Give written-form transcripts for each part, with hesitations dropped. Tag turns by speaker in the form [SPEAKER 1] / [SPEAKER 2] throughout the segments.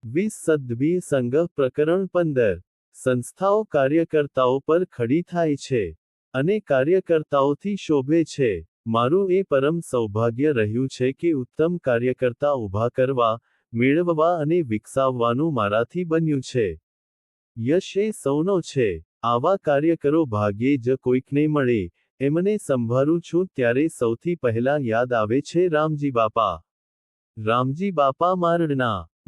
[SPEAKER 1] સદ્ભી સંઘ પ્રકરણ 15 સંસ્થાઓ કાર્યકર્તાઓ પર ખડી થાય છે અને કાર્યકર્તાઓથી શોભે છે. મારું એ પરમ સૌભાગ્ય રહ્યું છે કે ઉત્તમ કાર્યકર્તા ઊભા કરવા, મેળવવા અને વિકસાવવાનું મારાથી બન્યું છે. યશ એ સૌનો છે. આવા કાર્યકરો ભાગ્યે જ કોઈકને મળે. એમને સંભાળું છું ત્યારે સૌથી પહેલા યાદ આવે છે રામજી બાપા. રામજી બાપા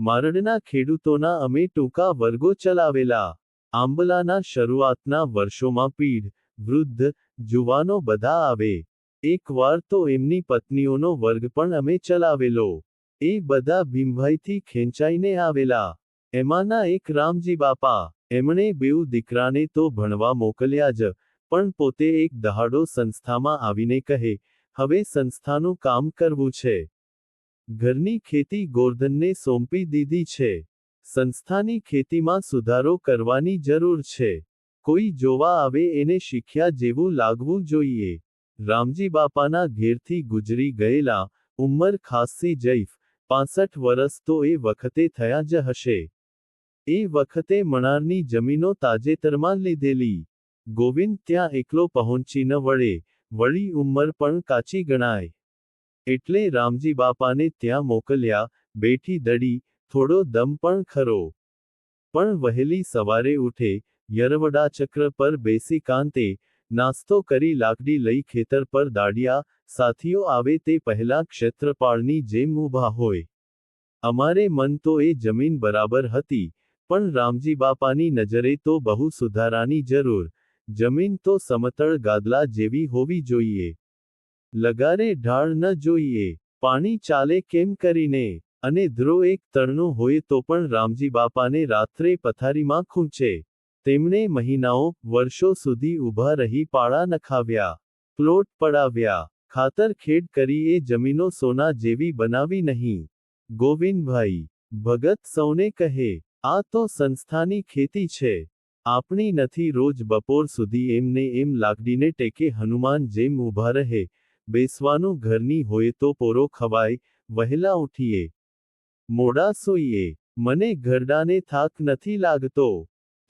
[SPEAKER 1] મારડના ખેડૂતોના અમે ટૂંકા વર્ગો ચલાવેલા. આંબલાના શરૂઆતના વર્ષોમાં પીઢ, વૃદ્ધ, જુવાનો બધા આવે. એકવાર તો એમની પત્નીઓનો વર્ગ પણ અમે ચલાવેલો. એ બધા ભીમભાઈથી ખેંચાઈને આવેલા. એમાંના એક રામજી બાપા. એમણે બેઉ દીકરાને તો ભણવા મોકલ્યા જ, પણ પોતે એક દહાડો સંસ્થામાં આવીને કહે, હવે સંસ્થાનું કામ કરવું છે. ઘરની ખેતી ગોરધનને સોંપી દીધી છે. સંસ્થાની ખેતીમાં સુધારો કરવાની જરૂર છે. કોઈ જોવા આવે એને શીખ્યા જેવું લાગવું જોઈએ. રામજી બાપાના ઘેરથી ગુજરી ગયેલા, ઉંમર ખાસ્સી જઈફ, 65 વરસ તો એ વખતે થયા જ હશે. એ વખતે મણારની જમીનો તાજેતરમાં લીધેલી. ગોવિંદ ત્યાં એકલો પહોંચી ન વળે, વળી ઉંમર પણ કાચી ગણાય. એટલે રામજી બાપાને ત્યાં મોકલ્યા. બેઠી દડી, થોડો દમ પણ ખરો. પણ વહેલી સવારે ઉઠે, યરવડા ચક્ર પર બેસી કાંતે, નાસ્તો કરી લાકડી લઈ ખેતર પર દાડિયા. સાથીઓ આવે તે પહેલા ક્ષેત્રપાળની જેમ ઊભા હોય. અમારે મન તો એ જમીન બરાબર હતી, પણ રામજી બાપાની નજરે તો બહુ સુધારાની જરૂર. જમીન તો સમતળ ગાદલા જેવી હોવી જોઈએ. લગારે ઢાળ ન જોઈએ. પાણી ચાલે કેમ કરીને. અને ધ્રો એક તરનું હોય તો પણ રામજી બાપાને રાત્રે પથારીમાં ખૂંચે. તેમણે મહિનાઓ, વર્ષો સુધી ઊભા રહી પાળા નખાવ્યા. પ્લોટ પડાવ્યા. ખાતર ખેડ કરી એ જમીનો સોના જેવી બનાવી નહીં. ગોવિંદભાઈ ભગત સૌને કહે, આ તો સંસ્થાની ખેતી છે. આપણી નથી. રોજ બપોર સુધી એમને એમ લાકડીને ટેકે હનુમાન જેમ ઊભા રહે. બેસવાનું ઘરની હોય તો પોરો ખવાય. વહેલા ઉઠીએ, મોડા સૂઈએ. મને ઘરડાને થાક નથી લાગતો.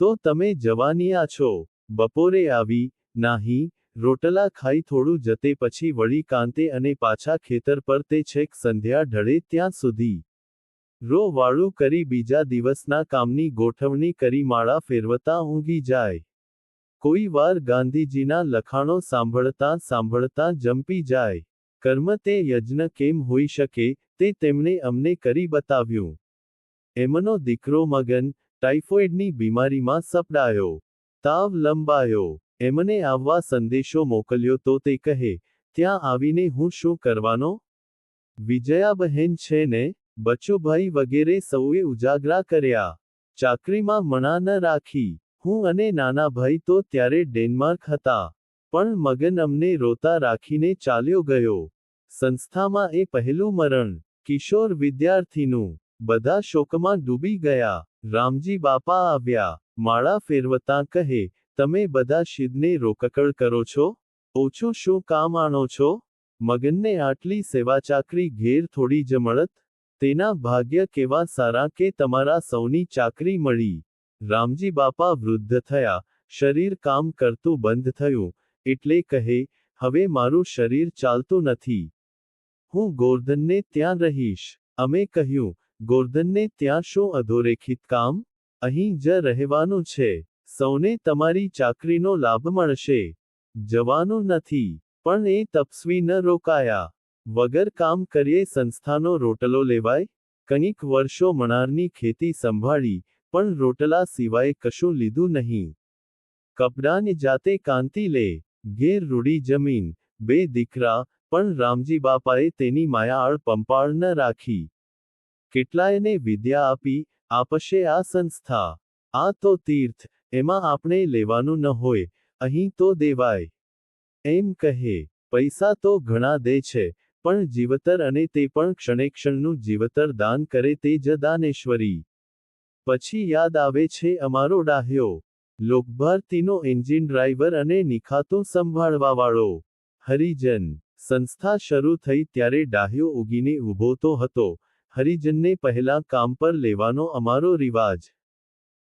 [SPEAKER 1] તો તમે જવાનિયા છો. બપોરે આવી, નાહી, રોટલા ખાઈ થોડું જતે પછી વળી કાંતે અને પાછા ખેતર પર તે છેક સંધ્યા ઢળે ત્યાં સુધી. રો વાળું કરી બીજા દિવસના કામની ગોઠવણી કરી માળા ફેરવતા ઊંઘી જાય. કોઈ વાર ગાંધીજીના લખાણો સાંભળતા જંપી જાય. કર્મ તે યજ્ઞ કેમ હોઈ શકે, તે તેમણે અમને કરી બતાવ્યું. એમનો દીકરો મગન, ટાઇફોઇડની બીમારીમાં સપડાયો. તાવ લંબાયો. એમને આવવા સંદેશો મોકલ્યો તો તે કહે, ત્યાં આવીને હું શું કરવાનો? વિજયાબહેન છે ને, બચુભાઈ વગેરે સૌએ ઉજાગરા કર્યા. ચાકરીમાં મણા ન રાખી. હું અને નાના ભાઈ તો ત્યારે ડેનમાર્ક હતા. પણ મગન અમને રોતા રાખીને ચાલ્યો ગયો. સંસ્થામાં એ પહેલું મરણ. કિશોર વિદ્યાર્થીનું. બધા શોકમાં ડૂબી ગયા. રામજી બાપા આવ્યા. માળા ફેરવતા કહે, તમે બધા શીદને રોકકળ કરો છો? ઓછું શું કામ આણો છો? મગનને આટલી સેવાચાકરી ઘેર થોડી જ મળત? તેના ભાગ્ય કેવા સારા કે તમારા સૌની ચાકરી મળી. રામજી બાપા વૃદ્ધ થયા. શરીર કામ કરતું બંધ થયું. એટલે કહે, હવે મારું શરીર ચાલતું નથી. હું ગોરધનને ત્યાં રહીશ. અમે કહ્યું, ગોરધનને ત્યાં શું અધોરેખિત કામ? અહીં જ રહેવાનું છે. સૌને તમારી ચાકરીનો લાભ મળશે. જવાનું નથી. પણ એ તપસ્વી ન રોકાયા. વગર કામ કરીએ સંસ્થાનો રોટલો લેવાય? કંઈક વર્ષો મણારની ખેતી સંભાળી, પણ રોટલા સિવાય કશું લીધું નહીં. કપડાને જાતે કાંતી લે. ઘેર રૂડી જમીન, 2 દીકરા, પણ રામજી બાપાએ તેની માયાળ પંપાળ ન રાખી. કેટલાયને વિદ્યા આપી, આપશે આ સંસ્થા. આ તો તીર્થ, એમાં આપણે લેવાનું ન હોય, અહીં તો દેવાય. એમ કહે, પૈસા તો ઘણા દે છે, પણ જીવતર અને તે પણ ક્ષણેક્ષણનું જીવતર દાન કરે તે જ દાનેશ્વરી. પછી યાદ આવે છે અમારો ડાહ્યો. લોકભારતીનો એન્જિન ડ્રાઈવર અને નિખાતું સંભાળવાવાળો. હરિજન. સંસ્થા શરૂ થઈ ત્યારે ડાહ્યો ઉગીને ઊભો તો હતો, હરિજનને પહેલા કામ પર લેવાનો અમારો રિવાજ.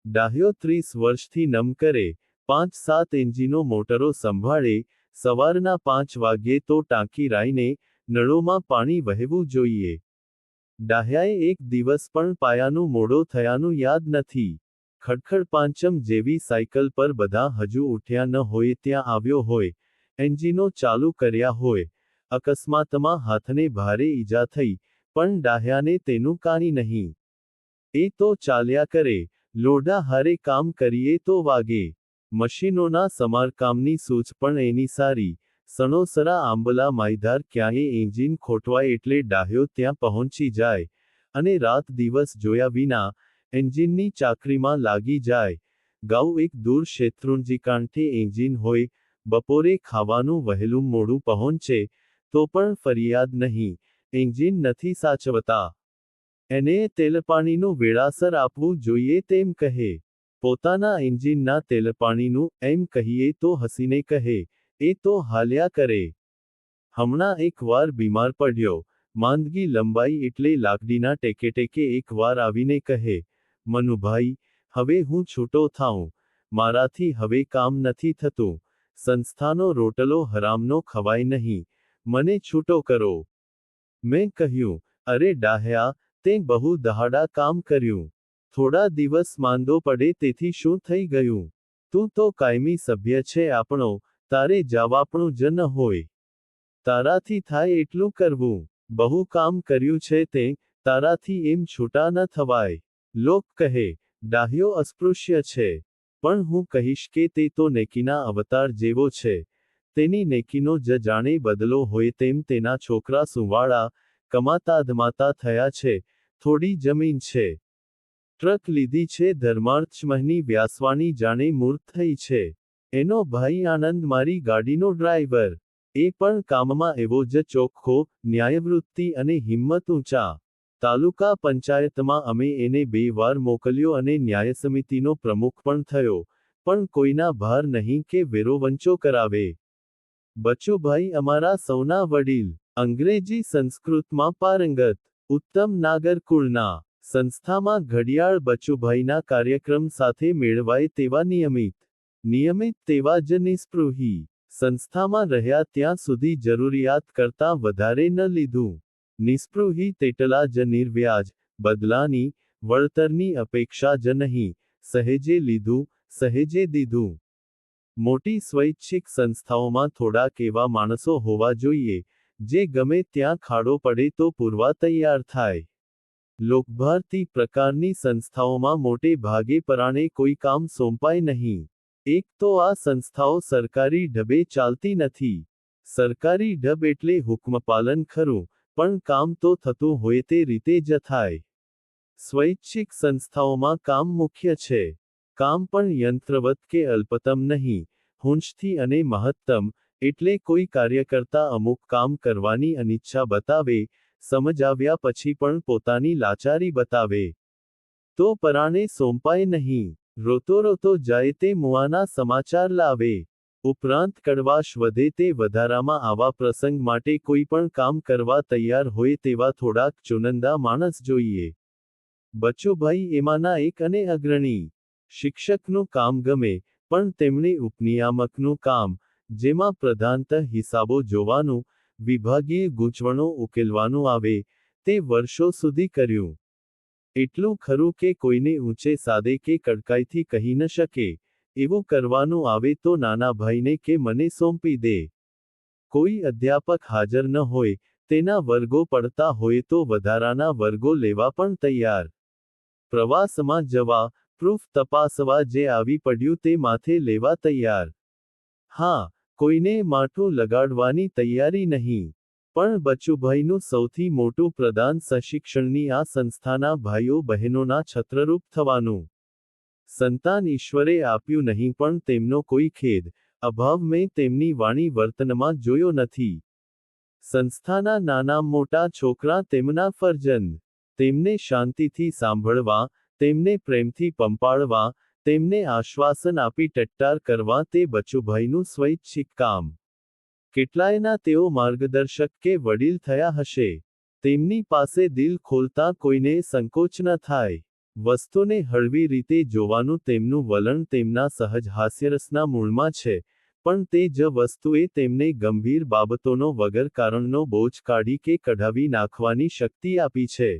[SPEAKER 1] ડાહ્યો 30 વર્ષથી નમ કરે, 5-7 એન્જિનો મોટરો સંભાળે, સવારના 5 વાગ્યે તો ટાંકી રાઈને, નળોમાં પાણી વહેવું જોઈએ. ડાહ્યાએ એક દિવસ પણ પાયાનું મોડો થયાનું યાદ નથી. ખડખડ પાંચમ જેવી સાયકલ પર બધા હજુ ઉઠ્યા ન હોય ત્યાં આવ્યો હોય, એન્જિનો ચાલુ કર્યા હોય, અકસ્માતમાં હાથને ભારે ઈજા થઈ, પણ ડાહ્યાને તેનું કાંઈ નહીં. એ તો ચાલ્યા કરે, લોઢા હારે કામ કરીએ તો વાગે. મશીનોના સમારકામની સૂઝ પણ એની સારી. સણોસરા આંબલા માયધાર ક્યાંય એન્જિન ખોટવાય એટલે ડાહ્યો ત્યાં પહોંચી જાય, અને રાત દિવસ જોયા વિના, એન્જિનની ચાકરીમાં લાગી જાય. ગાઉ એક દૂર શેત્રુંજીકાંઠે એન્જિન હોય, બપોરે ખાવાનું વહેલું મોડું પહોંચે, તો પણ ફરિયાદ નહીં, એન્જિન નથી સાચવતા. એને તેલપાણીનું વેળાસર આપવું જોઈએ તેમ કહે. પોતાના એન્જિનના તેલપાણીનું, એમ કહીએ તો હસીને કહે, એ તો હાલ્યા કરે. હમણાં એક વાર બીમાર પડ્યો, માંદગી લંબાઈ એટલે લાકડીના ટેકે એક વાર આવીને કહે, મનુભાઈ, હવે હું છૂટો થાઉં, મારાથી હવે કામ નથી થતું, સંસ્થાનો રોટલો હરામનો ખવાય નહીં, મને છૂટો કરો. મેં કહ્યું, અરે ડાહ્યા, તે બહુ દહાડા કામ કર્યું. થોડા દિવસ માંદો પડે તેથી શું થઈ ગયું? તું તો કાયમી સભ્ય છે આપણો, તારે જવાપણું જ ન હોય. તારાથી થાય એટલું કરવું. બહુ કામ કર્યું છે તે, તારાથી એમ છૂટા ન થવાય. લોક કહે, ડાહ્યો અસ્પૃશ્ય છે. પણ હું કહીશ કે તે તો નેકીના અવતાર જેવો છે. તેની નેકીનો જ જાણે બદલો હોય તેમ તેના છોકરા સુંવાળા, કમાતા ધમાતા થયા છે, થોડી જમીન છે. ટ્રક લીધી છે ધર્માર્થમહની વ્યાસવાણી જાણે મૂર્ત થઈ છે. એનો ભાઈ આનંદ મારી ગાડીનો ડ્રાઈવર. એ પણ કામમાં એવો જ ચોખ્ખો, ન્યાયવૃત્તિ અને હિંમત ઊંચા. તાલુકા પંચાયતમાં અમે એને 2 વાર મોકલ્યો અને ન્યાયસમિતિનો પ્રમુખ પણ થયો, પણ કોઈના ભાર નહીં કે વેરો વંચો કરાવે. બચુભાઈ અમારા સૌના વડીલ, અંગ્રેજી સંસ્કૃતમાં પારંગત, ઉત્તમ નાગર કુળના. સંસ્થામાં ઘડિયાળ બચુભાઈના કાર્યક્રમ સાથે મેળવાય તેવા નિયમિત તેવા જ નિસ્પૃહી. સંસ્થામાં રહ્યા ત્યાં સુધી જરૂરિયાત કરતાં વધારે ન લીધું. નિસ્પૃહી તેટલા જ નિર્વ્યાજ, બદલાની, વળતરની અપેક્ષા જ નહીં, સહેજે લીધું, સહેજે દીધું. મોટી સ્વૈચ્છિક સંસ્થાઓમાં થોડાક એવા માણસો હોવા જોઈએ, જે ગમે ત્યાં ખાડો પડે તો પૂરવા તૈયાર થાય. લોકભારતી પ્રકારની સંસ્થાઓમાં મોટે ભાગે પરાણે કોઈ કામ સોંપાય નહીં. એક તો આ સંસ્થાઓ સરકારી ઢબે ચાલતી નથી. સરકારી ઢબ એટલે હુકમપાલન ખરું, પણ કામ તો થતું હોય તે રીતે જ થાય. સ્વૈચ્છિક સંસ્થાઓમાં કામ મુખ્ય છે. કામ પણ યંત્રવત કે અલ્પતમ નહીં, હુંશથી અને મહત્તમ, એટલે કોઈ કાર્યકર્તા અમુક કામ કરવાની અનિચ્છા બતાવે, સમજાવ્યા પછી પણ પોતાની લાચારી બતાવે, તો પરાણે સોંપાય નહીં. રોતો જાય તે મુઆના સમાચાર લાવે. ઉપરાંત કડવાશ વધે તે વધારામાં આવા પ્રસંગ માટે કોઈ પણ કામ કરવા તૈયાર હોય તેવા થોડાક ચુનંદા માણસ જોઈએ. બચુભાઈ એમાંના એક અને અગ્રણી. શિક્ષકનું કામ ગમે, પણ તેમણે ઉપનિયામકનું કામ, જેમાં પ્રધાનતઃ હિસાબો જોવાનું, વિભાગીય ગૂંચવણો ઉકેલવાનું આવે, તે વર્ષો સુધી કર્યું. એટલું ખરું કે કોઈને ઊંચે સાદે કે કડકાઈથી કહી ન શકે, એવું કરવાનું આવે તો નાના ભાઈને કે મને સોંપી દે. કોઈ અધ્યાપક હાજર ન હોય, તેના વર્ગો પડતા હોય તો વધારાના વર્ગો લેવા પણ તૈયાર. પ્રવાસમાં જવા, પ્રૂફ તપાસવા જે આવી પડ્યું તે માથે લેવા તૈયાર. હા, કોઈને માઠું લગાડવાની તૈયારી નહીં. પણ બચુભાઈનું સૌથી મોટું પ્રદાન સશિક્ષણની આ સંસ્થાના ભાઈઓ બહેનોના છત્રરૂપ થવાનું. સંતાન ઈશ્વરે આપ્યું નહીં પણ તેમનો કોઈ ખેદ, અભાવ મેં તેમની વાણી વર્તનમાં જોયો નથી. સંસ્થાના નાના મોટા છોકરા તેમના ફરજંદ. તેમને શાંતિથી સાંભળવા, તેમને પ્રેમથી પંપાળવા, તેમને આશ્વાસન આપી ટટ્ટાર કરવા તે બચુભાઈનું સ્વૈચ્છિક કામ. કેટલાયના તેઓ માર્ગદર્શક કે વડીલ થયા હશે. તેમની પાસે દિલ ખોલતા કોઈને સંકોચ ન થાય. વસ્તુને હળવી રીતે જોવાનું તેમનું વલણ તેમના સહજ હાસ્યરસના મૂળમાં છે, પણ તે જ વસ્તુએ તેમને ગંભીર બાબતોનો વગર કારણનો બોજ કાઢી કે કઢાવી નાખવાની શક્તિ આપી છે.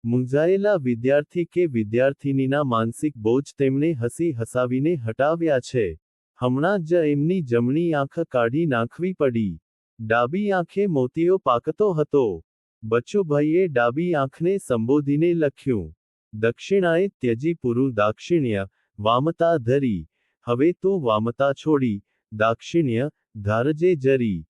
[SPEAKER 1] મૂંઝાયેલા વિદ્યાર્થી કે વિદ્યાર્થિનીના માનસિક બોજ તેમણે હસી હસાવીને હટાવ્યા છે. હમણાં જ એમની જમણી આંખ કાઢી નાખવી પડી. ડાબી આંખે મોતિયો પાકતો હતો. બચુભાઈએ ડાબી આંખને સંબોધીને લખ્યું. દક્ષિણાએ ત્યજી પૂરું દાક્ષિણ્ય, વામતા ધરી. હવે તું વામતા છોડી, દાક્ષિણ્ય, ધારજે જરી.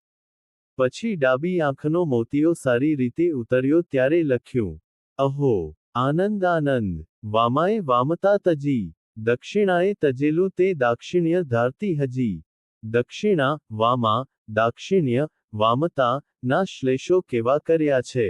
[SPEAKER 1] પછી ડાબી આંખનો મોતિયો સારી રીતે ઉતર્યો ત્યારે લખ્યું. અહો! આનંદ આનંદ! વામાએ વામતા તજી. દક્ષિણાએ તજેલું તે દાક્ષિણ્ય ધારતી હજી. દક્ષિણા, વામા, દાક્ષિણ્ય, વામતા, ના શ્લેષો કેવા કર્યા છે.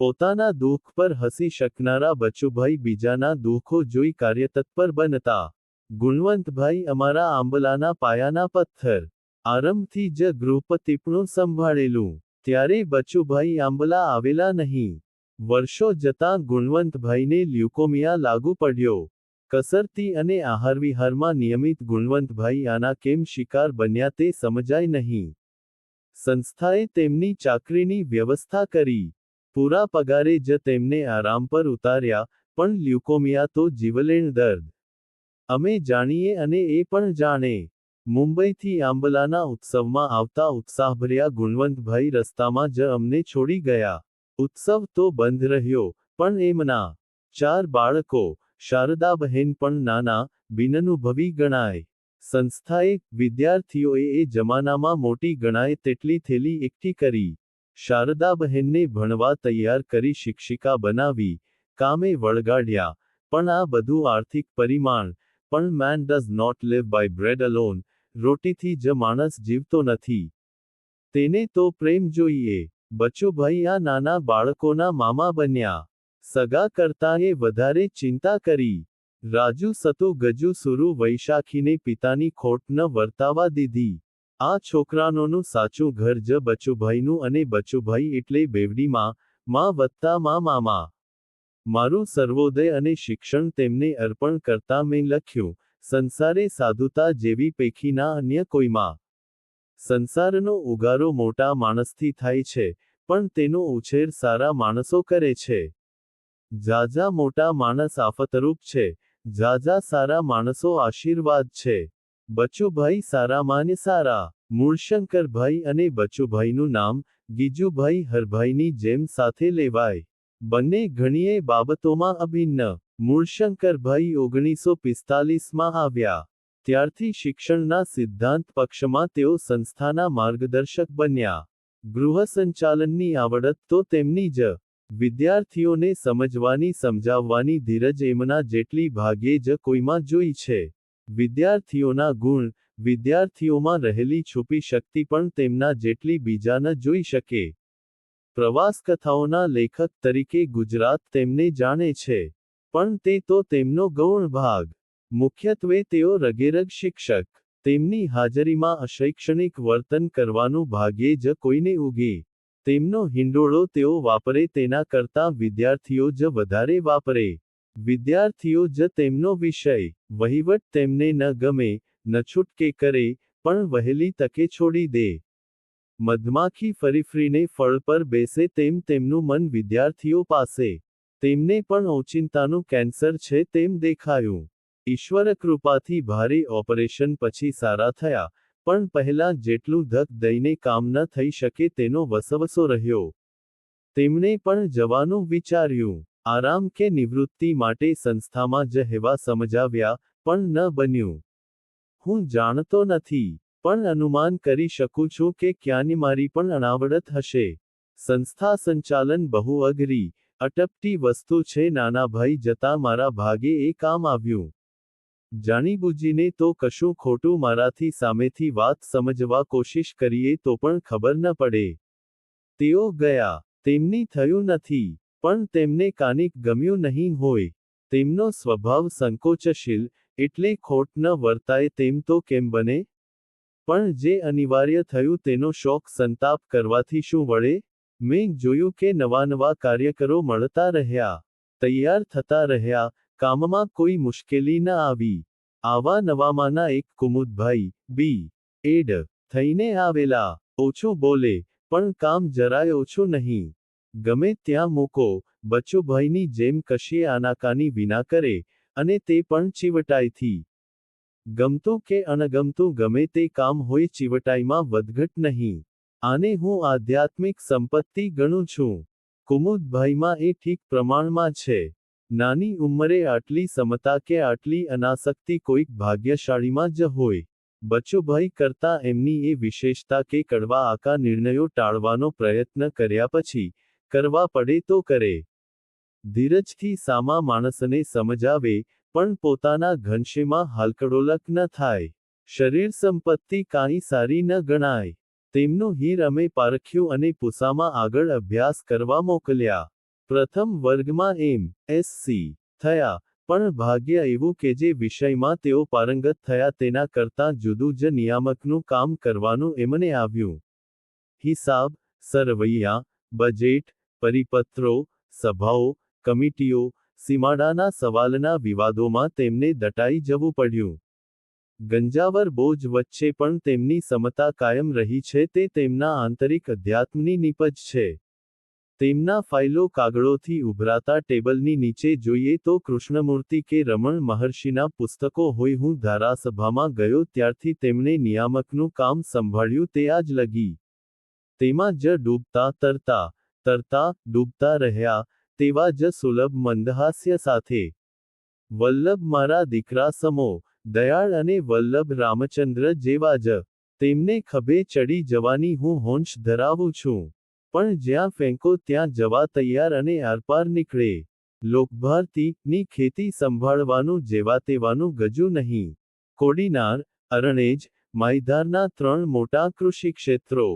[SPEAKER 1] પોતાના દુઃખ પર હસી શકનારા બચુભાઈ બીજાના દુઃખો જોઈ કાર્યતત્પર બનતા. ગુણવંતભાઈ અમારા આંબલાના પાયાના પથ્થર. આરંભથી જ ગૃહપતિપણું સંભાળેલું. ત્યારે બચુભાઈ આંબલા આવેલા નહીં. વર્ષો જતાં ગુણવંતભાઈને લ્યુકોમિયા લાગુ પડ્યો. કસરતી અને આહારવિહારમાં નિયમિત ગુણવંતભાઈ આના કેમ શિકાર બન્યા તે સમજાય નહીં. સંસ્થાએ તેમની ચાકરીની વ્યવસ્થા કરી. પૂરા પગારે જ તેમને આરામ પર ઉતાર્યા, પણ લ્યુકોમિયા તો જીવલેણ દર્દ. અમે જાણીએ અને એ પણ જાણે. મુંબઈથી આંબલાના ઉત્સવમાં આવતા ઉત્સાહભર્યા ગુણવંતભાઈ રસ્તામાં જ અમને છોડી ગયા. ઉત્સવ તો બંધ રહ્યો, પણ એમના 4 બાળકો, શારદાબહેન પણ નાના, બિનઅનુભવી ગણાય. સંસ્થાએ, વિદ્યાર્થીઓએ એ જમાનામાં મોટી ગણાય તેટલી થેલી એકઠી કરી. શારદાબહેનને ભણવા તૈયાર કરી શિક્ષિકા બનાવી, કામે વળગાડ્યા. પણ આ બધું આર્થિક પરિમાણ. પણ man does not live by bread alone. રોટીથી જ માણસ જીવતો નથી. તેને તો પ્રેમ જોઈએ. બચુભાઈ આ નાના બાળકોના મામા બન્યા. સગા કરતાંએ વધારે ચિંતા કરી. રાજુ સતુ ગજુ સુરુ વૈશાખીને પિતાની ખોટ ન વર્તાવા દીધી. આ છોકરાનોનું સાચું ઘર જ બચુભાઈનું અને બચુભાઈ એટલે બેવડીમાં, માં વત્તા મામા. મારું સર્વોદય અને શિક્ષણ તેમને અર્પણ કરતા મેં લખ્યું, સંસારે સાધુતા જેવી પૈકીના અન્ય કોઈમાં. સંસારનો ઉગારો મોટા માણસથી થાય છે, પણ તેનો ઉછેર સારા માણસો કરે છે. ઝાઝા મોટા માણસ આફતરૂપ છે, ઝાઝા સારા માણસો આશીર્વાદ છે. બચુભાઈ સારામાન્ય સારા. મૂળશંકરભાઈ અને બચુભાઈનું નામ, ગીજુભાઈ હરભાઈની જેમ સાથે લેવાય. બંને ઘણીએ બાબતોમાં અભિન્ન. મૂળશંકરભાઈ 1945માં આવ્યા. ત્યારથી શિક્ષણના સિદ્ધાંત પક્ષમાં તેઓ સંસ્થાના માર્ગદર્શક બન્યા. ગૃહસંચાલનની આવડત તો તેમની જ. વિદ્યાર્થીઓને સમજવાની સમજાવવાની ધીરજ એમના જેટલી ભાગ્યે જ કોઈમાં જોઈ છે. વિદ્યાર્થીઓના ગુણ, વિદ્યાર્થીઓમાં રહેલી છુપી શક્તિ પણ તેમના જેટલી બીજા ન જોઈ શકે. પ્રવાસકથાઓના લેખક તરીકે ગુજરાત તેમને જાણે છે. પણ તે તો તેમનો ગૌણ ભાગ. મુખ્યત્વે તેઓ રગેરગ શિક્ષક. તેમની હાજરીમાં અશૈક્ષણિક વર્તન કરવાનું ભાગ્યે જ કોઈને ઉગે. તેમનો હિંડોળો તેઓ વાપરે તેના કરતાં વિદ્યાર્થીઓ જ વધારે વાપરે. વિદ્યાર્થીઓ જ તેમનો વિષય. વહીવટ તેમને ન ગમે, ન છૂટકે કરે, પણ વહેલી તકે છોડી દે. મધમાખી ફરીફરીને ફળ પર બેસે તેમ તેમનું મન વિદ્યાર્થીઓ પાસે. તેમને પણ ઓચિંતાનું કેન્સર છે તેમ દેખાયું. ઈશ્વરકૃપાથી ભારે ઓપરેશન પછી સારા થયા, પણ પહેલાં જેટલું ધક દઈને કામ ન થઈ શકે તેનો વસવસો રહ્યો. તેમણે પણ જવાનું વિચાર્યું. આરામ કે નિવૃત્તિ માટે સંસ્થામાં જ હેવા સમજાવ્યા, પણ ન બન્યું. હું જાણતો નથી, પણ અનુમાન કરી શકું છું કે ક્યાંની મારી પણ અણાવડત હશે. સંસ્થા સંચાલન બહુ અઘરી, અટપટી વસ્તુ છે. નાનાભાઈ જતાં મારા ભાગે એ કામ આવ્યું. જાણીબૂજીને તો કશું ખોટું મારાથી સામેથી વાત સમજવા કોશિશ કરીએ તો પણ ખબર ન પડે. તેઓ ગયા. તેમની થયું નથી, પણ તેમને કાનિક ગમ્યું નહીં હોય. તેમનો સ્વભાવ સંકોચશીલ, એટલે ખોટ ન વર્તાય તેમ તો કેમ બને? પણ જે અનિવાર્ય થયું તેનો શોક સંતાપ કરવાથી શું વળે? મેં જોયું કે નવા કાર્યકરો મળતા રહ્યા, તૈયાર થતા રહ્યા, કામમાં કોઈ મુશ્કેલી ન આવી. આવા નવામાંના એક કુમુદભાઈ, બી. એડ. થઈને આવેલા. ઓછું બોલે, પણ કામ જરાય ઓછું નહીં. ગમે ત્યાં મૂકો, બચુભાઈની જેમ કશી આનાકાની વિના કરે, અને તે પણ ચીવટાઈથી. ગમતું કે અણગમતું ગમે તે કામ હોય, ચીવટાઈમાં વધઘટ નહીં. આને હું આધ્યાત્મિક સંપત્તિ ગણું છું. કુમુદભાઈમાં એ ઠીક પ્રમાણમાં છે. નાની ઉંમરે આટલી સમતા કે આટલી અનાસક્તિ કોઈક ભાગ્યશાળીમાં જ હોય. બચુભાઈ કરતાં એમની એ વિશેષતા કે કડવા આકા નિર્ણયો ટાળવાનો પ્રયત્ન કર્યા પછી, કરવા પડે તો કરે. ધીરજથી સામા માણસને સમજાવે, પણ પોતાના ઘનશ્યમાં હાલકડોલક ન થાય. શરીર સંપત્તિ કાંઈ સારી ન ગણાય. તેમનું હીર અમે પારખ્યું અને પૂસામાં આગળ અભ્યાસ કરવા મોકલ્યા. પ્રથમ વર્ગમાં એમ.એસસી. થયા, પણ ભાગ્ય એવું કે જે વિષયમાં તેઓ પારંગત થયા તેના કરતાં જુદું જ નિયામકનું કામ કરવાનું એમને આવ્યું. હિસાબ, સરવૈયા, બજેટ, પરિપત્રો, સભાઓ, કમિટીઓ, સીમાડાના સવાલના વિવાદોમાં તેમને દટાઈ જવું પડ્યું. ગંજાવર બોજ વચ્ચે પણ તેમની સમતા કાયમ રહી છે તે તેમના આંતરિક અધ્યાત્મની નીપજ છે. તેમના ફાઇલો કાગળોથી ઉભરાતા ટેબલની નીચે જોઈએ તો કૃષ્ણમૂર્તિ કે રમણ મહર્ષિના પુસ્તકો હોય. હું ધારાસભામાં ગયો ત્યારથી તેમણે નિયામકનું કામ સંભાળ્યું તે આજ લગી. તેમાં જ ડૂબતા તરતા, તરતા ડૂબતા રહ્યા, તેવા જ સુલભ મંદહાસ્ય સાથે. વલ્લભ મારા દીકરા સમો, દયાળ અને વલ્લભ રામચંદ્ર જેવા જ. તેમને ખભે ચડી જવાની હું હોંશ ધરાવું છું. પણ જ્યાં ફેંકો ત્યાં જવા તૈયાર અને આરપાર નીકળે. લોકભારતી ની ખેતી સંભાળવાનું જેવા તેવાનું ગજુ નહીં. કોડીનાર, અરણેજ, માયધારના 3 મોટા કૃષિક્ષેત્રો.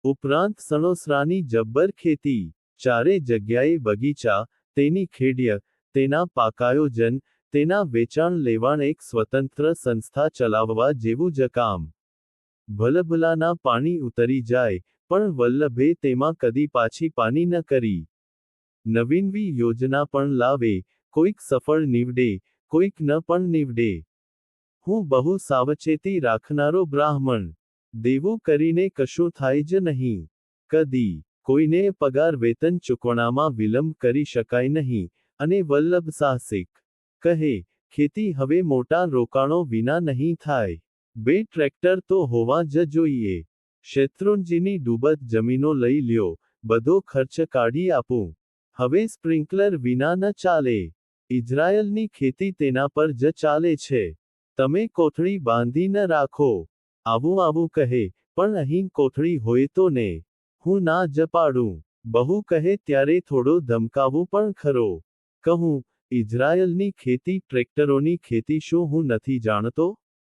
[SPEAKER 1] ઉપરાંત સણોસરાની જબ્બર ખેતી. ચારે જગ્યાએ બગીચા, તેની ખેડ્ય, તેના પાકાયોજન, તેના વેચાણ લેવાણ એક સ્વતંત્ર સંસ્થા ચલાવવા જેવું જ કામ. ભલભલાના પાણી ઉતરી જાય, પણ વલ્લભે તેમાં કદી પાછી પાની ન કરી. નવીનવી યોજના પણ લાવે, કોઈક સફળ નીવડે, કોઈક ન પણ નીવડે. હું બહુ સાવચેતી રાખનારો બ્રાહ્મણ. દેવું કરીને કશું થાય જ નહીં. કદી કોઈને પગાર વેતન ચૂકવણામાં વિલંબ કરી શકાય નહીં, અને વલ્લભ સાહસિક. કહે, ખેતી હવે મોટા રોકાણો વિના નહીં થાય. 2 ટ્રેક્ટર તો હોવા જ જોઈએ. શેત્રુંજીની ડૂબત જમીનો લઈ લ્યો, બધો ખર્ચ કાઢી આપું. હવે સ્પ્રિંકલર વિના ન ચાલે. ઇઝરાયલની ખેતી તેના પર જ ચાલે છે. તમે કોથળી બાંધી ન રાખો. આવું કહે, પણ અહીં કોથળી હોય તો ને. હું ના જ પાડું. બહુ કહે ત્યારે થોડો ધમકાવું પણ ખરો. કહું, ઇઝરાયલની ખેતી ટ્રેક્ટરોની ખેતી શું હું નથી જાણતો?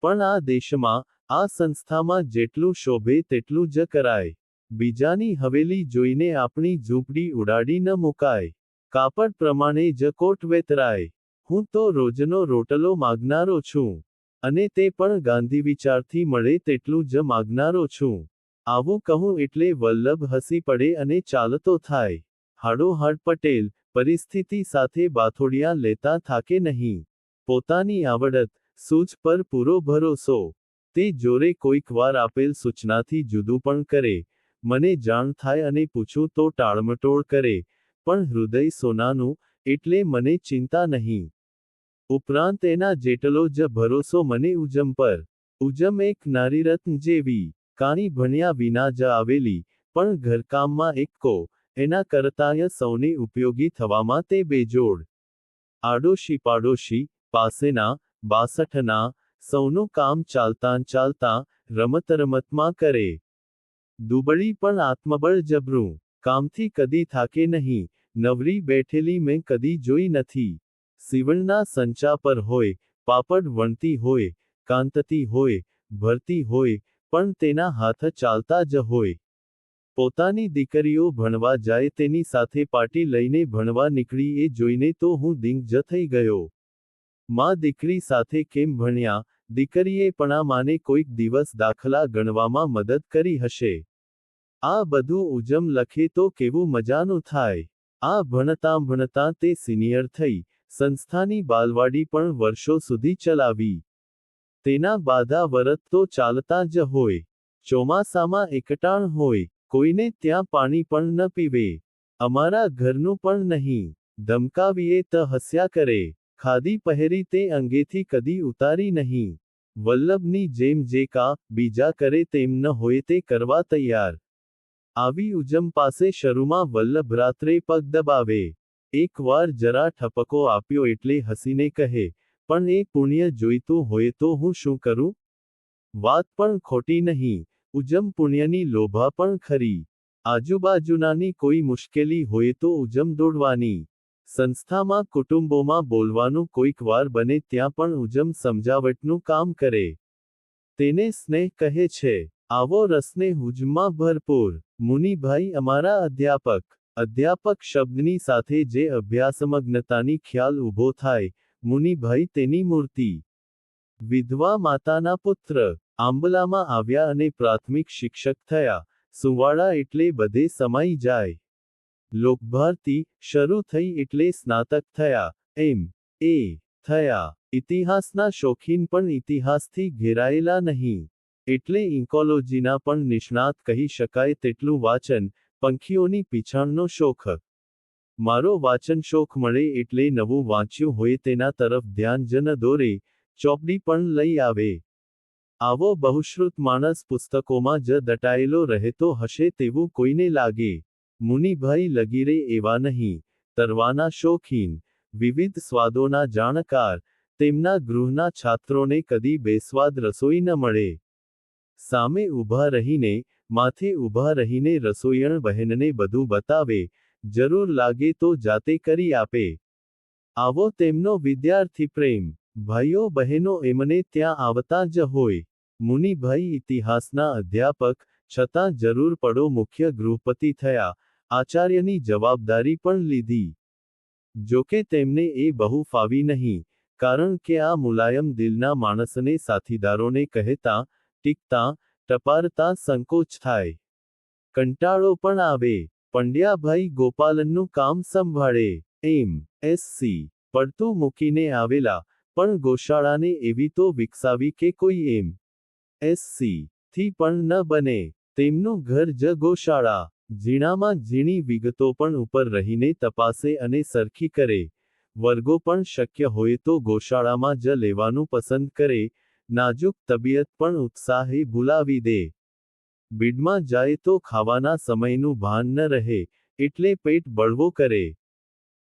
[SPEAKER 1] પણ આ દેશમાં, આ સંસ્થામાં જેટલું શોભે તેટલું જ કરાય. બીજાની હવેલી જોઈને આપણી ઝૂંપડી ઉડાડી ન મુકાય. કાપડ પ્રમાણે જ કોટ વેતરાય. હું તો રોજનો રોટલો માગનારો છું. અને તે પણ ગાંધી વિચારથી મળે તેટલું જ માગનારો છું. આવું કહું એટલે વલ્લભ હસી પડે અને ચાલતો થાય. હાડોહાડ પટેલ, પરિસ્થિતિ સાથે બાથોડિયા લેતા થાકે નહીં. પોતાની આવડત, સૂઝ પર પૂરો ભરોસો. તે જોરે કોઈક વાર આપેલ સૂચનાથી જુદું પણ કરે. મને જાણ થાય અને પૂછું તો ટાળમટોળ કરે, પણ હૃદય સોનાનું, એટલે મને ચિંતા નહીં. ઉપરાંત એના જેટલો જ ભરોસો મને ઉજમ પર. ઉજમ એક નારીરત્ન જેવી, કાંઈ ભણ્યા વિના જ આવેલી, પણ ઘરકામમાં એક્કો, એના કરતાંય સૌને ઉપયોગી થવામાં તે બેજોડ. આડોશી પાડોશી, પાસેના, બાસઠના, સૌનું કામ ચાલતાં રમતમાં કરે. દુબળી પણ આત્મબળ જબરું. કામથી કદી થાકે નહીં. નવરી બેઠેલી મેં કદી જોઈ નથી. સીવણના સંચા પર હોય, પાપડ વણતી હોય, કાંતતી હોય, ભરતી હોય, પણ તેના હાથ ચાલતા જ હોય. પોતાની દીકરીઓ ભણવા જાય તેની સાથે પાટી લઈને ભણવા નીકળી એ જોઈને તો હું દિંગ જ થઈ ગયો. માં દીકરી સાથે કેમ ભણ્યા? દીકરીએ પણ માને કોઈક દિવસ દાખલા ગણવામાં મદદ કરી હશે. આ બધું ઉજમ લખે તો કેવું મજાનું થાય. આ ભણતા તે સિનિયર થઈ, સંસ્થાની બાલવાડી પણ વર્ષો સુધી ચલાવી. તેના બાધા વરત તો ચાલતા જ હોય. ચોમાસામાં એકટાણ હોય, કોઈને ત્યાં પાણી પણ ન પીવે. અમારા ઘરનું પણ નહીં. ધમકાવીએ તો હસ્યા કરે. ખાદી પહેરી તે અંગેથી કદી ઉતારી નહીં. વલ્લભની જેમ જે કા બીજા કરે તેમ ન હોય તે કરવા તૈયાર. આવી ઉજમ પાસે શરૂમાં વલ્લભ રાત્રે પગ દબાવે. એકવાર જરા ઠપકો આપ્યો એટલે હસીને કહે, પણ એ પુણ્ય જોઈતું હોય તો હું શું કરું? વાત પણ ખોટી નહીં. ઉજમ પુણ્યની લોભા પણ ખરી. આજુબાજુનાની કોઈ મુશ્કેલી હોય તો ઉજમ દોડવાની. સંસ્થામાં કુટુંબોમાં બોલવાનું કોઈક વાર બને ત્યાં પણ ઉજમ સમજાવટનું કામ કરે. તેને સ્નેહ કહે છે. આવો રસને હુજમાં ભરપૂર. મુનિભાઈ અમારા અધ્યાપક. અધ્યાપક શબ્દની સાથે જે અભ્યાસમગ્નતાની ખ્યાલ ઊભો થાય, મુનિભાઈ તેની મૂર્તિ. વિધવા માતાના પુત્ર. આંબલામાં આવ્યા અને પ્રાથમિક શિક્ષક થયા. સુવાડા એટલે બધે સમાઈ જાય. લોકભારતી શરૂ થઈ એટલે સ્નાતક થયા. M.A. થયા. ઇતિહાસના શોખીન પણ ઇતિહાસથી ઘેરાયેલા નહીં. એટલે ઇકોલોજીના પણ નિષ્ણાત કહી શકાય તેટલું વાચન, પંખીઓની પીછાણનો શોખ. મારો વાચન શોખ મળે એટલે નવું વાંચ્યું હોય તેના તરફ ધ્યાન જ ન દોરે, ચોપડી પણ લઈ આવે. આવો બહુશ્રુત માણસ પુસ્તકોમાં જ દટાયેલો રહેતો હશે તેવું કોઈને લાગે. મુનિભાઈ લગીરે એવા નહીં. તરવાના શોખીન, વિવિધ સ્વાદોના જાણકાર. તેમના ગૃહના છાત્રોને કદી બેસ્વાદ રસોઈ ન મળે. સામે ઊભા રહીને, માથે ઊભા રહીને રસોઈયણ બહેનને બધું બતાવે, જરૂર લાગે તો જાતે કરી આપે. આવો તેમનો વિદ્યાર્થી પ્રેમ. ભાઈઓ બહેનો એમને ત્યાં આવતા જ હોય. મુનિભાઈ ઇતિહાસના અધ્યાપક, છતાં જરૂર પડો મુખ્ય ગૃહપતિ થયા, આચાર્યની જવાબદારી પણ લીધી. જોકે તેમને એ બહુ ફાવી નહીં, કારણ કે આ મુલાયમ દિલના માણસને સાથીદારોને કહેતા, ટીકતા, ટપારતા સંકોચ થાય. કંટાળો પણ આવે. પંડ્યાભાઈ ગોપાલનનું કામ સંભાળે. M.Sc. પડતું મૂકીને આવેલા, પણ ગોશાળાને એવી તો વિકસાવી કે કોઈ M.Sc. થી પણ ન બને. તેમનું ઘર જ ગોશાળા. ઝીણામાં ઝીણી વિગતો પણ ઉપર રહીને તપાસે અને સરખી કરે. વર્ગો પણ શક્ય હોય તો ગોશાળામાં જ લેવાનું પસંદ કરે. નાજુક તબિયત પણ ઉત્સાહે ભૂલાવી દે. બીડમાં જાય તો ખાવાના સમયનું ભાન ન રહે, એટલે પેટ બળવો કરે.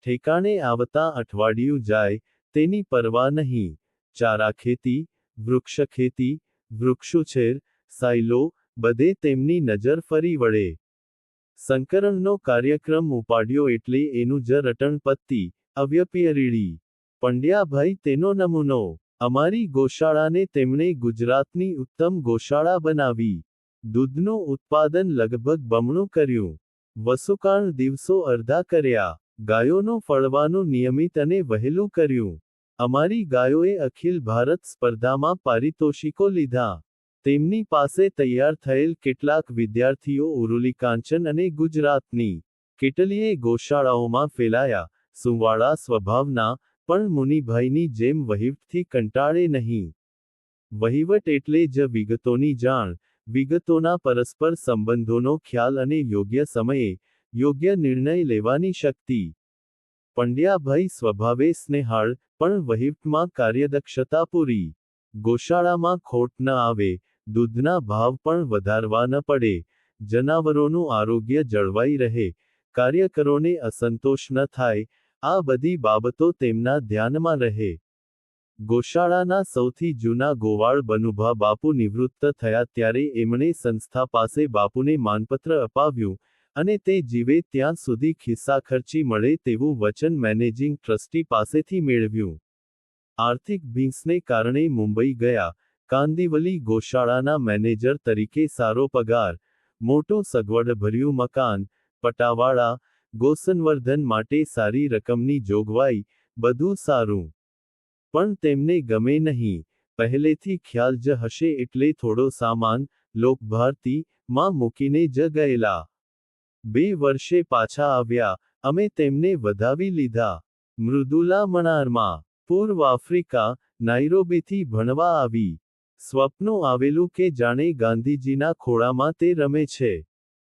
[SPEAKER 1] ઠેકાણે આવતા અઠવાડિયું જાય, તેની પરવા નહીં. ચારા ખેતી, વૃક્ષ ખેતી, વૃક્ષોછેર, સાયલો, બધે તેમની નજર ફરી વળે. સંકરણનો કાર્યક્રમ ઉપાડ્યો એટલે એનું જ રટણ પત્તી, અવ્યપીય રીડી. પંડ્યાભાઈ તેનો નમૂનો. અમારી ગોશાળાને તેમણે ગુજરાતની ઉત્તમ ગોશાળા બનાવી. દૂધનું ઉત્પાદન લગભગ બમણું કર્યું. વસુકાણ દિવસો અડધા કર્યા. ગાયોનું ફળવાનું નિયમિત અને વહેલું કર્યું. અમારી ગાયોએ અખિલ ભારત સ્પર્ધામાં પારિતોષિકો લીધા. તેમની પાસે તૈયાર થયેલ કેટલાક વિદ્યાર્થીઓ ઉરુલી કાંચન અને ગુજરાતની કેટલીય ગોશાળાઓમાં ફેલાયા. સુવાળા સ્વભાવના, પણ મુનિભાઈની જેમ વહીવટથી કંટાળે નહીં. વહીવટ એટલે જ વિગતોની જાણ, વિગતોના પરસ્પર સંબંધોનો ખ્યાલ અને યોગ્ય સમયે, યોગ્ય નિર્ણય લેવાની શક્તિ. પંડ્યાભાઈ સ્વભાવે સ્નેહાળ, પણ વહીવટમાં કાર્યદક્ષતા પૂરી. ગોશાળામાં ખોટ ન આવે, દૂધના ભાવ પણ વધારવા ન પડે, જનાવરોનું આરોગ્ય જળવાઈ રહે, કાર્યકરોને અસંતોષ ન થાય, આ બધી બાબતો તેમના ધ્યાનમાં રહે. ગોશાળાના સૌથી જૂના ગોવાળ બનુભા બાપુ નિવૃત્ત થયા ત્યારે એમણે સંસ્થા પાસે બાપુને માનપત્ર અપાવ્યું, અને તે જીવે ત્યાં સુધી ખિસ્સા ખર્ચી મળે તેવું વચન મેનેજિંગ ટ્રસ્ટી પાસેથી મેળવ્યું. આર્થિક ભીંસને કારણે મુંબઈ ગયા. કાંદિવલી ગોશાળાના મેનેજર તરીકે સારો પગાર, મોટું સગવડભર્યું મકાન, પટાવાળા, ગોસંવર્ધન માટે સારી રકમની જોગવાઈ, બધું સારું. પણ તેમને ગમે નહીં. પહેલેથી ખ્યાલ જ હશે એટલે થોડો સામાન, લોકભારતી માં મૂકીને જ ગયેલા. 2 વર્ષે પાછા આવ્યા, અમે તેમને વધાવી લીધા. મૃદુલા મણારમાં, પૂર્વ આફ્રિકા, નાઇરોબીથી ભણવા આવી. સ્વપ્નો આવેલું કે જાણે ગાંધીજીના ખોળામાં તે રમે છે.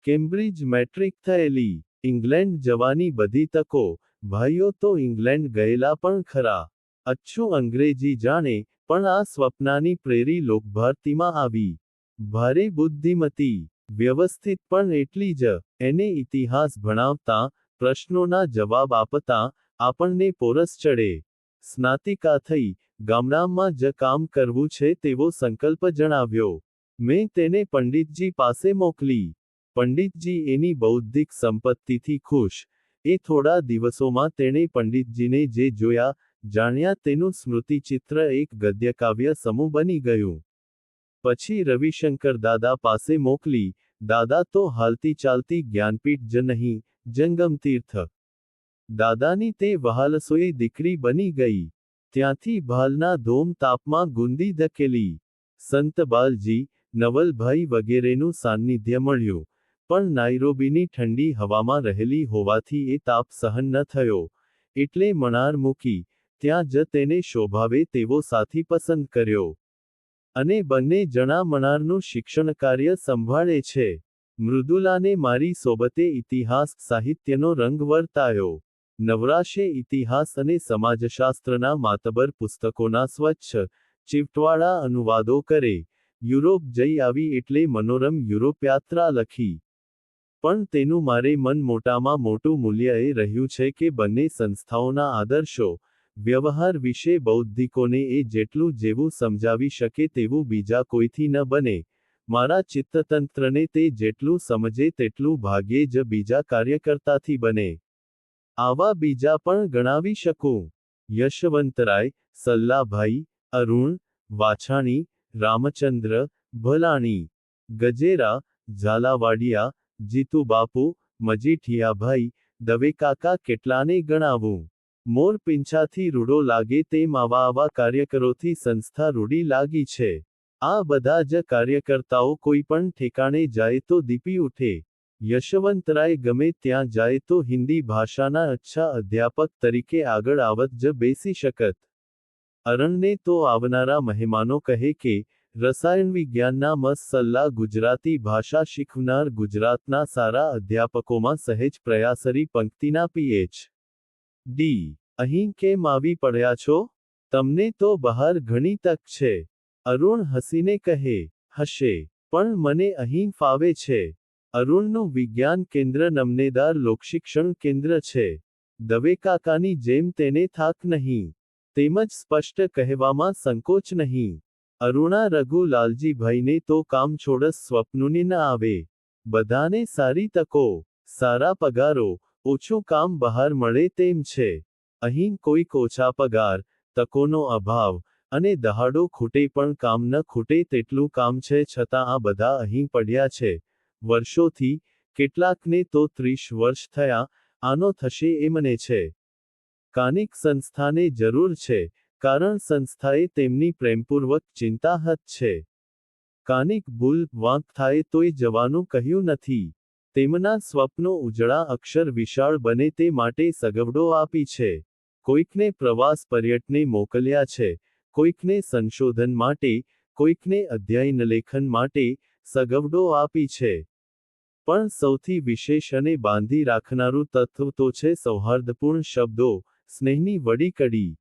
[SPEAKER 1] કેમ્બ્રિજ મેટ્રિક થયેલી. ઇંગ્લેન્ડ જવાની બધી તકો. ભાઈઓ તો ઇંગ્લેન્ડ ગયેલા પણ ખરા. અચ્છું અંગ્રેજી જાણે, પણ આ સ્વપ્નાની પ્રેરી લોકભારતીમાં આવી. ભારે બુદ્ધિમતી. વ્યવસ્થિત પણ એટલી જ. એને ઇતિહાસ ભણાવતાં, પ્રશ્નોના જવાબ આપતાં, આપણને પોરસ ચડે. સ્નાતિકા થઈ, ગામડામાં જ કામ કરવું છે તેવો સંકલ્પ જણાવ્યો. મેં તેને પંડિતજી પાસે મોકલી. પંડિતજી એની બૌદ્ધિક સંપત્તિથી ખુશ. એ થોડા દિવસોમાં તેણે પંડિતજીને જે જોયા, જાણ્યા તેનું સ્મૃતિચિત્ર એક ગદ્યકાવ્ય સમૂહ બની ગયું. પછી રવિશંકર દાદા પાસે મોકલી. દાદા તો હાલતી ચાલતી જ્ઞાનપીઠ જ નહીં, જંગમતીર્થ. દાદાની તે વહાલસોએ દીકરી બની ગઈ. ત્યાંથી ભાલના ધોમ તાપમાં ગુંદી ધકેલી. સંત બાલજી, નવલભાઈ વગેરેનું સાન્નિધ્ય મળ્યું. પણ નાઇરોબીની ઠંડી હવામાં રહેલી હોવાથી એ તાપ સહન ન થયો. એટલે મણાર મૂકી, ત્યાં જ તેને શોભાવે તેવો સાથી પસંદ કર્યો. અને બંને જણા મણારનું શિક્ષણકાર્ય સંભાળે છે. મૃદુલાને મારી સોબતે ઇતિહાસ સાહિત્યનો રંગ વર્તાયો. નવરાશે ઇતિહાસ અને સમાજશાસ્ત્રના માતબર પુસ્તકોના સ્વચ્છ, ચીવટવાળા અનુવાદો કરે. યુરોપ જઈ આવી એટલે મનોરમ યુરોપયાત્રા લખી. પણ તેનું મારે મન મોટામાં મોટું મૂલ્ય એ રહ્યું છે કે બંને સંસ્થાઓના આદર્શો, વ્યવહાર વિશે બૌદ્ધિકોને એ જેટલું જેવું સમજાવી શકે તેવું બીજા કોઈથી ન બને. મારા ચિત્તતંત્રને તે જેટલું સમજે તેટલું ભાગ્યે જ બીજા કાર્યકર્તાથી બને. આવા બીજા પણ ગણાવી શકું. યશવંતરાય, સલ્લાભાઈ, અરુણ, વાછાણી, રામચંદ્ર, ભલાણી, ગજેરા, ઝાલાવાડિયા, જીતુબાપુ, મજીઠિયાભાઈ, દવેકાકા કેટલાને ગણાવું. મોર પીંછાથી રૂડો લાગે તેમ આવા કાર્યકરોથી સંસ્થા રૂડી લાગી છે. આ બધા જ કાર્યકર્તાઓ કોઈ પણ ઠેકાણે જાય તો દીપી ઉઠે. યશવંતરાય ગમે ત્યાં જાય તો હિન્દી ભાષાના અચ્છા અધ્યાપક તરીકે આગળ આવત જ બેસી શકત. અરણને તો આવનારા મહેમાનો કહે કે, રસાયણ વિજ્ઞાનના મસલ્લા ગુજરાતી ભાષા શીખવનાર ગુજરાતના સારા અધ્યાપકોમાં સહેજ પ્રયાસરી પંક્તિના પીએચ.ડી. અહીં કેમ આવી પડ્યા છો? તમને તો બહાર ઘણી તક છે. અરુણ હસીને કહે, હશે, પણ મને અહીં ફાવે છે. અરુણનું વિજ્ઞાન કેન્દ્ર નમનેદાર લોકશિક્ષણ કેન્દ્ર છે. દવેકાકાની જેમ તેને થાક નહીં. તેમજ સ્પષ્ટ કહેવામાં સંકોચ નહીં. અરુણા રઘુ લાલજીભાઈને તો કામછોડસ સ્વપ્નુની ન આવે. બધાને સારી તકો, સારા પગારો, ઓછું કામ બહાર મળે તેમ છે. અહીં કોઈક ઓછા પગાર, તકોનો અભાવ, અને દહાડો ખૂટે પણ કામ ન ખૂટે તેટલું કામ છે છતાં આ બધા અહીં પડ્યા છે. વર્ષોથી, કેટલાકને તો 30 વર્ષ થયા, આનો થશે એમને છે. કાનિક સંસ્થાને જરૂર છે, કારણ સંસ્થાએ તેમની પ્રેમપૂર્વક ચિંતાહત છે. કાનિક ભૂલ વાંક થાય તોય જવાનું કહ્યું નથી. તેમના સ્વપ્નો ઉજળા અક્ષર વિશાળ બને તે માટે સગવડો આપી છે. કોઈકને પ્રવાસ પર્યટને મોકલ્યા છે, કોઈકને સંશોધન માટે, કોઈકને અધ્યયનલેખન માટે, સગવડો આપી છે. પણ સૌથી વિશેષ અને બાંધી રાખનારું તત્વ તો છે સૌહાર્દપૂર્ણ શબ્દો, સ્નેહની વડી કડી.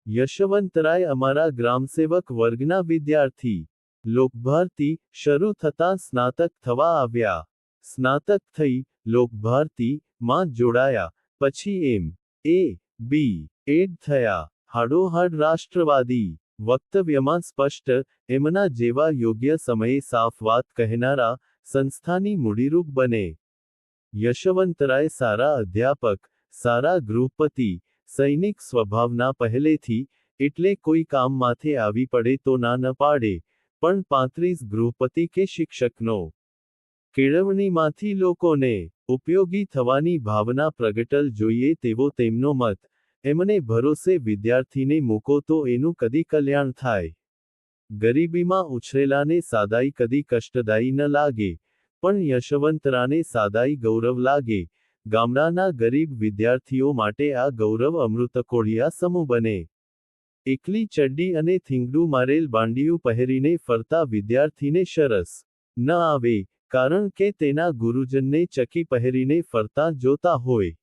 [SPEAKER 1] યશવંતરાય અમારા ગ્રામસેવક વર્ગના વિદ્યાર્થી. લોકભારતી શરૂ થતાં સ્નાતક થવા આવ્યા. સ્નાતક થઈ, લોકભારતી માં જોડાયા. પછી એમ.એ. બી.એડ થયા. હાડોહાડ રાષ્ટ્રવાદી. વક્તવ્યમાં સ્પષ્ટ, એમના જેવા યોગ્ય સમયે સાફ વાત કહેનારા, સંસ્થાની મૂડીરૂપ બને. યશવંતરાય સારા અધ્યાપક, સારા ગૃહપતિ, સૈનિક સ્વભાવના પહેલેથી, એટલે કોઈ કામ માથે આવી પડે તો ના ન પાડે, પણ 35 ગૃહપતિ કે શિક્ષકનો કેળવણીમાંથી લોકોને ઉપયોગી થવાની ભાવના પ્રગટલ જોઈએ તેવો તેમનો મત. એમને ભરોસે વિદ્યાર્થીને મૂકો તો એનું કદી કલ્યાણ થાય. ગરીબીમાં ઉછરેલાને સાદાઈ કદી કષ્ટદાયી ન લાગે, પણ યશવંતરાને સાદાઈ ગૌરવ લાગે. ગામડાના ગરીબ વિદ્યાર્થીઓ માટે આ ગૌરવ અમૃતકોળિયા સમૂહ બને. એકલી ચડ્ડી અને થીંગડું મારેલ બાંડિયું પહેરીને ફરતા વિદ્યાર્થીને શરસ ન આવે, કારણ કે તેના ગુરુજનને ચકી પહેરીને ફરતા જોતા હોય.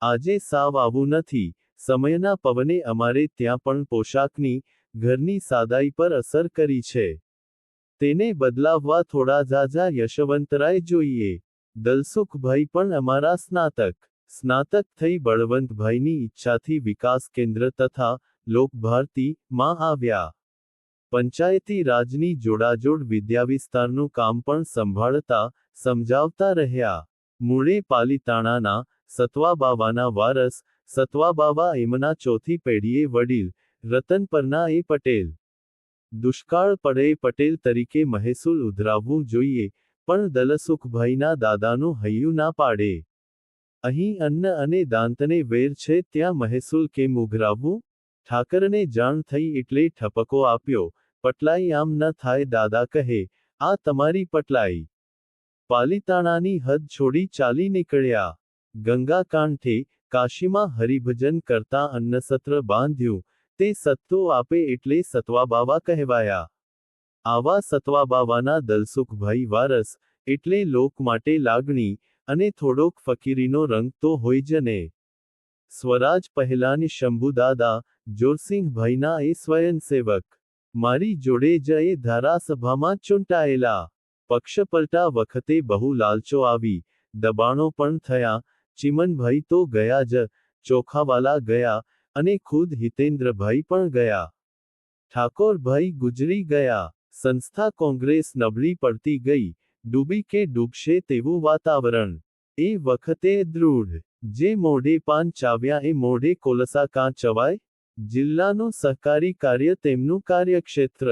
[SPEAKER 1] આજે સાવ આવું નથી. સમયના પવને અમારે ત્યાં પણ પોશાકની, ઘરની સાદાઈ પર અસર કરી છે. તેને બદલાવવા થોડા ઝાઝા યશવંતરાય જોઈએ. દલસુખભાઈ પણ અમારા સ્નાતક થઈ બળવંતભાઈની ઈચ્છાથી વિકાસ કેન્દ્ર તથા લોકભારતી માં આવ્યા. પંચાયતી રાજની જોડાજોડ વિદ્યાવિસ્તારનું કામ પણ સંભાળતા, સમજાવતા રહ્યા. મૂળે પાલીતાણાના, સતવાબાવાના વારસ, સતવાબાવા એમના ચોથી પેઢીએ વડીલ, રતનપરના એ પટેલ. દુષ્કાળ પડે પટેલ તરીકે મહેસૂલ ઉઘરાવવું જોઈએ, પણ દલસુખભાઈના દાદાનું હૈયું ના પાડે. અહીં અન્ન અને દાંતને વેર છે ત્યાં મહેસૂલ કેમ ઉઘરાવવું? ઠાકરને જાણ થઈ એટલે ઠપકો આપ્યો, પટલાઈ આમ ન થાય દાદા કહે, આ તમારી પટલાઈ. પાલીતાણાની હદ છોડી ચાલી નીકળ્યા. ગંગા કાંઠે, કાશીમાં હરિભજન કરતા અન્નસત્ર બાંધ્યું, તે સત્તો આપે એટલે સતવાબાવા કહેવાયા. આવા સતવાબાવાના દલસુખભાઈ વારસ, એટલે લોક માટે લાગણી, અને થોડોક ફકીરીનો રંગ તો હોય જ ને. સ્વરાજ પહેલાન શંભુદાદા, જોરસિંહભાઈના એ સ્વયંસેવક. મારી જોડે જ એ ધારાસભામાં ચૂંટાયેલા. પક્ષપલટા વખતે બહુ લાલચો આવી, દબાણો પણ થયા. ચિમનભાઈ તો ગયા જ, ચોખાવાલા ગયા, અને ખુદ હિતેન્દ્રભાઈ પણ ગયા. ઠાકોરભાઈ ગુજરી ગયા. સંસ્થા કોંગ્રેસ નબળી પડતી ગઈ, ડૂબી કે ડૂબશે તેવું વાતાવરણ. એ વખતે દૃઢ. જે મોઢે પાન ચાવ્યા એ મોઢે કોલસા કાં ચવાય? જિલ્લાનું સહકારી કાર્ય તેમનું કાર્યક્ષેત્ર.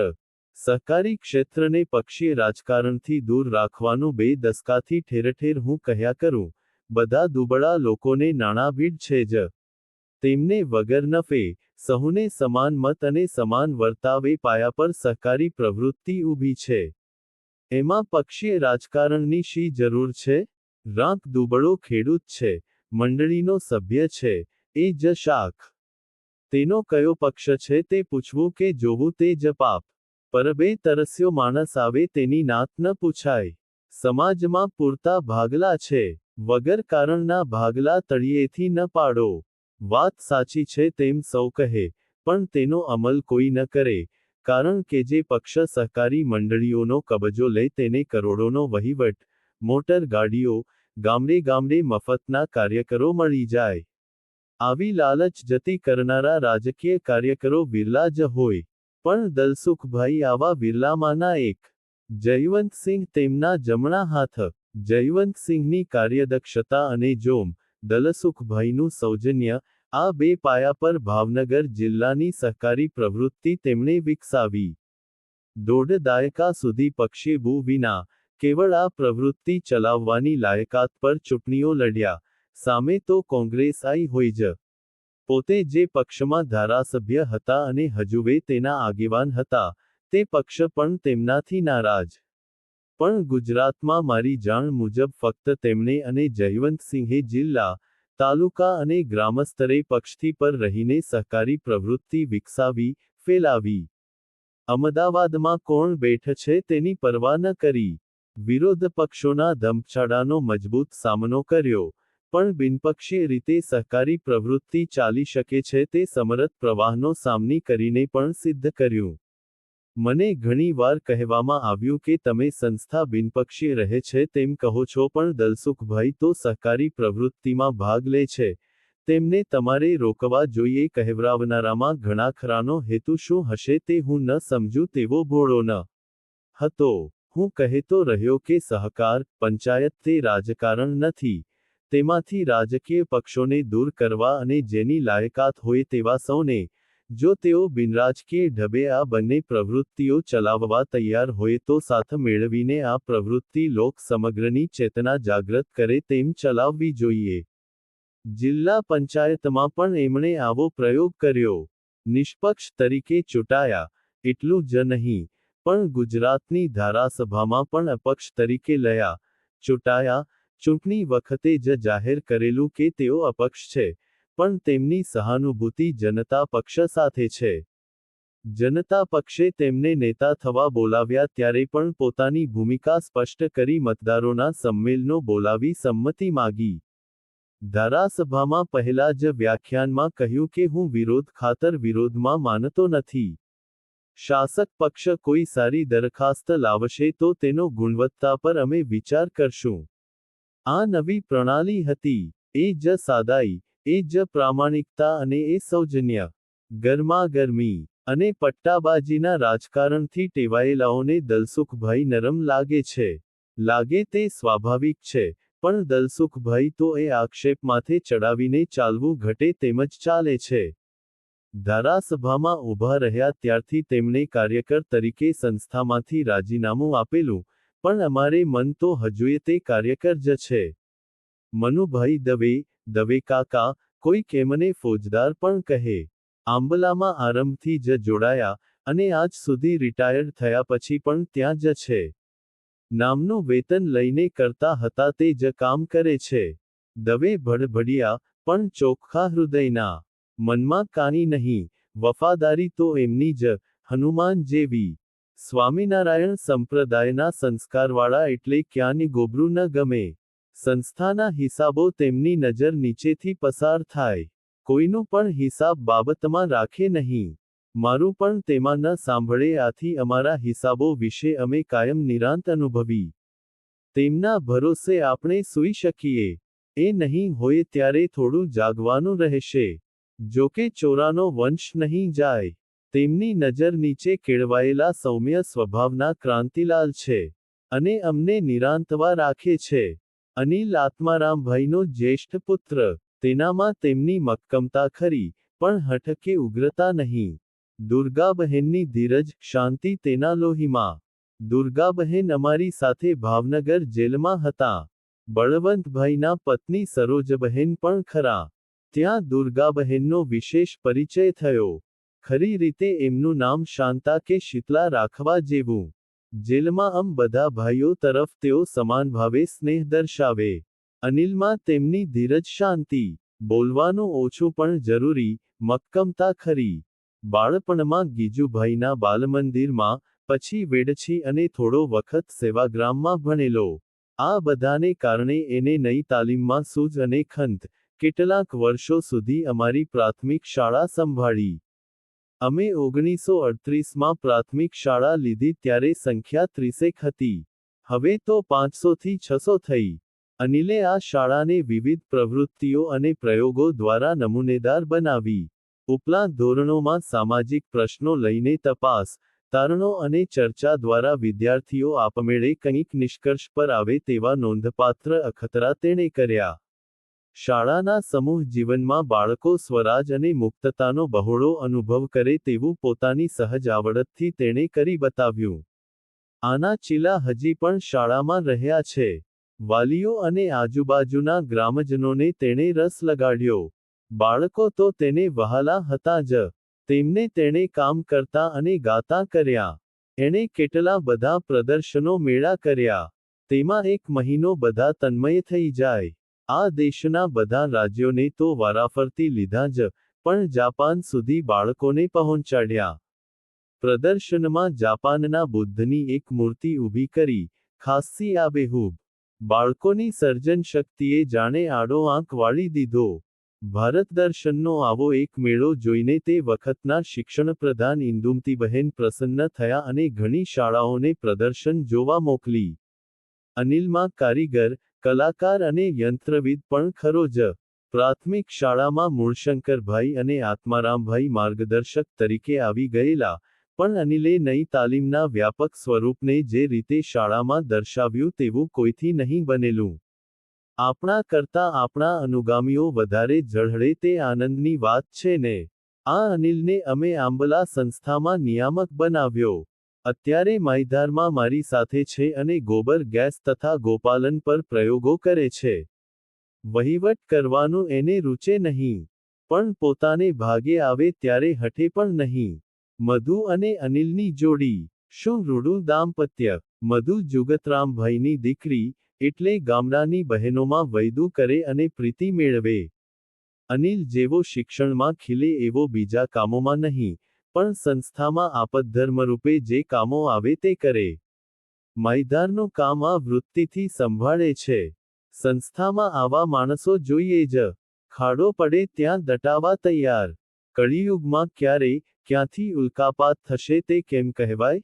[SPEAKER 1] સહકારી ક્ષેત્રને પક્ષીય રાજકારણથી દૂર રાખવાનું 2 દસકાથી ઠેરઠેર હું કહ્યા કરું. બધા દુબળા લોકોને નાણાભીડ છે જ. તેમને વગર નફે, સહુને સમાન મત અને સમાન વર્તાવ એ પાયા પર સહકારી પ્રવૃત્તિ ઊભી છે. એમાં પક્ષીય રાજકારણની શી જરૂર છે? રાંક દુબળો ખેડૂત છે, મંડળીનો સભ્ય છે, એ જ શાખ. તેનો કયો પક્ષ છે તે પૂછવું કે જોવું તે જ પાપ. પરબે તરસ્યો માણસ આવે તેની નાત ન પૂછાય. સમાજમાં પૂરતા ભાગલા છે, વગર કારણના ભાગલા તળિયેથી ન પાડો. વાત સાચી છે તેમ સૌ કહે, પણ તેનો અમલ કોઈ ન કરે, કારણ કે જે પક્ષ સહકારી મંડળીઓનો કબજો લે તેને કરોડોનો વહીવટ, મોટર ગાડીઓ, ગામડે ગામડે મફતના કાર્યકરો મળી જાય. આવી લાલચ જતી કરનારા રાજકીય કાર્યકરો વિરલા જ હોય. પણ દલસુખભાઈ આવા વિરલામાંના એક. જયવંતસિંહ તેમના જમણા હાથ. જયવંતસિંહની કાર્યદક્ષતા અને જોમ, દલસુખભાઈનું સૌજન્ય, આ 2 પાયા પર ભાવનગર જિલ્લાની સહકારી પ્રવૃત્તિ તેમણે વિકસાવી. 1.5 દાયકા સુધી પક્ષેબુ વિના, કેવળ આ પ્રવૃત્તિ ચલાવવાની લાયકાત પર ચૂંટણીઓ લડ્યા. સામે તો કોંગ્રેસ આવી હોય જ. પોતે જે પક્ષમાં ધારાસભ્ય હતા અને હજુવે તેના આગેવાન હતા, તે પક્ષ પણ તેમનાથી નારાજ. પણ ગુજરાતમાં મારી જાણ મુજબ ફક્ત તેમણે અને જયવંતસિંહે જિલ્લા, તાલુકા અને ગ્રામસ્તરે પક્ષથી પર રહીને સહકારી પ્રવૃત્તિ વિકસાવી, ફેલાવી. અમદાવાદમાં કોણ બેઠ છે તેની પરવા ન કરી. વિરોધ પક્ષોના ધમપછાડાનો મજબૂત સામનો કર્યો. પણ બિનપક્ષીય રીતે સહકારી પ્રવૃત્તિ ચાલી શકે છે તે સમરથ પ્રવાહનો સામની કરીને પણ સિદ્ધ કર્યું. મને ઘણી વાર કહેવામાં આવ્યું કે તમે સંસ્થા બિનપક્ષીય રહે છે તેમ કહો છો, પણ દલસુખભાઈ તો સહકારી પ્રવૃત્તિમાં ભાગ લે છે, તેમને તમારે રોકવા જોઈએ. કહેવરાવનારામાં ઘણા ખરાનો હેતુ શું હશે તે હું ન સમજું તેવો ભોળો ન હતો. હું કહેતો રહ્યો કે સહકાર, પંચાયત તે રાજકારણ નથી. તેમાંથી રાજકીય પક્ષોને દૂર કરવા અને જેની લાયકાત હોય તેવા સૌને, જો તેઓ બિનરાજકીય ઢબે આ બંને પ્રવૃત્તિઓ ચલાવવા તૈયાર હોય તો સાથ મેળવીને આ પ્રવૃત્તિ લોક સમગ્રની ચેતના જાગૃત કરે તેમ ચલાવવી જોઈએ. જિલ્લા પંચાયતમાં પણ એમણે આવો પ્રયોગ કર્યો. નિષ્પક્ષ તરીકે ચૂંટાયા, એટલું જ નહીં, પણ ગુજરાતની ધારાસભામાં પણ અપક્ષ તરીકે લયા, ચૂંટાયા, ચૂંટણી વખતે જ જાહેર કરેલું કે તેઓ અપક્ષ છે, પણ તેમની સહાનુભૂતિ જનતા પક્ષ સાથે છે. જનતા પક્ષે તેમને નેતા થવા બોલાવ્યા ત્યારે પણ પોતાની ભૂમિકા સ્પષ્ટ કરી મતદારોના સંમેલનો બોલાવી સંમતિ માગી. ધારાસભામાં પહેલા જ વ્યાખ્યાનમાં કહ્યું કે હું વિરોધ ખાતર વિરોધમાં માનતો નથી. શાસક પક્ષ કોઈ સારી દરખાસ્ત લાવશે તો તેનો ગુણવત્તા પર અમે વિચાર કરશું. આ નવી પ્રણાલી હતી. એ જ સાદાઈ, એ જ પ્રામાણિકતા અને એ સૌજન્ય. ગરમાગરમી અને પટ્ટાબાજીના રાજકારણથી ટેવાયેલાઓને દલસુખભાઈ નરમ લાગે છે. લાગે તે સ્વાભાવિક છે, પણ દલસુખભાઈ તો એ આક્ષેપ માથે ચડાવીને ચાલવું ઘટે તેમજ ચાલે છે. ધારાસભામાં ઊભા રહ્યા ત્યારથી તેમણે કાર્યકર તરીકે સંસ્થામાંથી રાજીનામું આપેલું, પણ અમારે મન તો હજુય તે કાર્યકર જ છે. મનુભાઈ દવે કાકા, કોઈક એમને ફોજદાર પણ કહે. આંબલામાં આરંભથી જ જોડાયા, અને આજ સુધી રિટાયર્ડ થયા પછી પણ ત્યાં જ છે. નામનું વેતન લઈને કરતા હતા તે જ કામ કરે છે. દવે ભડભડિયા, પણ ચોખ્ખા હૃદયના. મનમાં કાની નહીં, વફાદારી તો એમની જ, હનુમાન જેવી. સ્વામિનારાયણ સંપ્રદાયના સંસ્કારવાળા એટલે ક્યાંની ગોબરું ન ગમે. સંસ્થાના હિસાબો તેમની નજર નીચેથી પસાર થાય. કોઈનું પણ હિસાબ બાબતમાં રાખે નહીં. મારું પણ તેમાં ન સાંભળે આથી અમારા હિસાબો વિશે અમે કાયમ નિરાંત અનુભવી. તેમના ભરોસે આપણે સૂઈ શકીએ. એ નહીં હોય ત્યારે થોડું જાગવાનું રહેશે. જોકે ચોરાનો વંશ નહીં જાય. તેમની નજર નીચે કેળવાયેલા સૌમ્ય સ્વભાવના ક્રાંતિલાલ છે. અને અમને નિરાંતવા રાખે છે. અનિલ આત્મારામભાઈનો જ્યેષ્ઠ પુત્ર. તેનામાં તેમની મક્કમતા ખરી, પણ હઠ કે ઉગ્રતા નહીં. દુર્ગાબહેનની ધીરજ, શાંતિ તેના લોહીમાં. દુર્ગાબહેન અમારી સાથે ભાવનગર જેલમાં હતા. બળવંતભાઈના પત્ની સરોજબહેન પણ ખરા. ત્યાં દુર્ગાબહેનનો વિશેષ પરિચય થયો. ખરી રીતે એમનું નામ શાંતા કે શીતલા રાખવા જેવું. જેલમાં બધા ભાઈઓ તરફ તેઓ સમાનભાવે સ્નેહ દર્શાવે. અનિલમાં તેમની ધીરજ, શાંતિ. બોલવાનું ઓછું પણ જરૂરી, મક્કમતા ખરી. બાળપણમાં ગીજુભાઈના બાલમંદિરમાં, પછી વેડછી અને થોડો વખત સેવાગ્રામમાં ભણેલો. આ બધાને કારણે એને નઈ તાલીમમાં સૂઝ અને ખંત. કેટલાક વર્ષો સુધી અમારી પ્રાથમિક શાળા સંભાળી. અમે 1938માં પ્રાથમિક શાળા લીધી ત્યારે સંખ્યા 30 હતી. હવે તો 500 થી 600 થઈ. અનિલે આ શાળાને વિવિધ પ્રવૃત્તિઓ અને પ્રયોગો દ્વારા નમૂનેદાર બનાવી. ઉપલા ધોરણોમાં સામાજિક પ્રશ્નો લઈને તપાસ, તારણો અને ચર્ચા દ્વારા વિદ્યાર્થીઓ આપમેળે કંઈક નિષ્કર્ષ પર આવે તેવા નોંધપાત્ર અખતરા તેણે કર્યા. શાળાના સમૂહ જીવનમાં બાળકો સ્વરાજ અને મુક્તતાનો બહોળો અનુભવ કરે તેવું પોતાની સહજ આવડતથી તેણે કરી બતાવ્યું. આના ચીલા હજી પણ શાળામાં રહ્યા છે. વાલીઓ અને આજુબાજુના ગ્રામજનોને તેણે રસ લગાડ્યો. બાળકો તો તેને વહાલા હતા જ. તેમને તેણે કામ કરતા અને ગાતા કર્યા. એણે કેટલા બધા પ્રદર્શનો મેળા કર્યા. તેમાં એક મહિનો બધા તન્મય થઈ જાય. આ દેશના બધા રાજ્યોને તો વારાફરતી લીધા જ, પણ જાપાન સુધી બાળકોને પહોંચાડ્યા. પ્રદર્શનમાં જાપાનના બુદ્ધની એક મૂર્તિ ઊભી કરી, ખાસ્સી આબેહૂબ. બાળકોની સર્જન શક્તિએ જાણે આડો આંક વાળી દીધો. ભારત દર્શનનો આવો એક મેળો જોઈને તે વખતના શિક્ષણપ્રધાન ઇન્દુમતીબહેન પ્રસન્ન થયા અને ઘણી શાળાઓને પ્રદર્શન જોવા મોકલી. અનિલમાં કારીગર, કલાકાર અને યંત્રવિદ પણ ખરો જ. પ્રાથમિક શાળામાં મૂળશંકરભાઈ અને આત્મારામભાઈ માર્ગદર્શક તરીકે આવી ગયેલા, પણ અનિલે નઈ તાલીમના વ્યાપક સ્વરૂપને જે રીતે શાળામાં દર્શાવ્યું તેવું કોઈથી નહીં બનેલું. આપણા કરતા આપણા અનુગામીઓ વધારે ઝળહળે તે આનંદની વાત છે ને. આ અનિલને અમે આંબલા સંસ્થામાં નિયામક બનાવ્યો. અત્યારે માઈધારમાં મારી સાથે છે અને ગોબર ગેસ તથા ગોપાલન પર પ્રયોગો કરે છે. વહીવટ કરવાનું એને રૂચે નહીં. પણ પોતાને ભાગે આવે ત્યારે હઠે પણ નહીં. મધુ અને અનિલની જોડી. શું રૂડું દાંપત્ય? મધુ જુગતરામભાઈની દીકરી, એટલે ગામડાની બહેનોમાં વૈદું કરે અને પ્રીતિ મેળવે. અનિલ જેવો શિક્ષણમાં ખીલે એવો બીજા કામોમાં નહીં, પણ સંસ્થામાં આપદ્ધર્મરૂપે જે કામો આવે તે કરે. માયધારનું કામ આ વૃત્તિથી સંભાળે છે. સંસ્થામાં આવા માણસો જોઈએ જ. ખાડો પડે ત્યાં દટાવા તૈયાર. કળિયુગમાં ક્યારે, ક્યાંથી ઉલ્કાપાત થશે તે કેમ કહેવાય?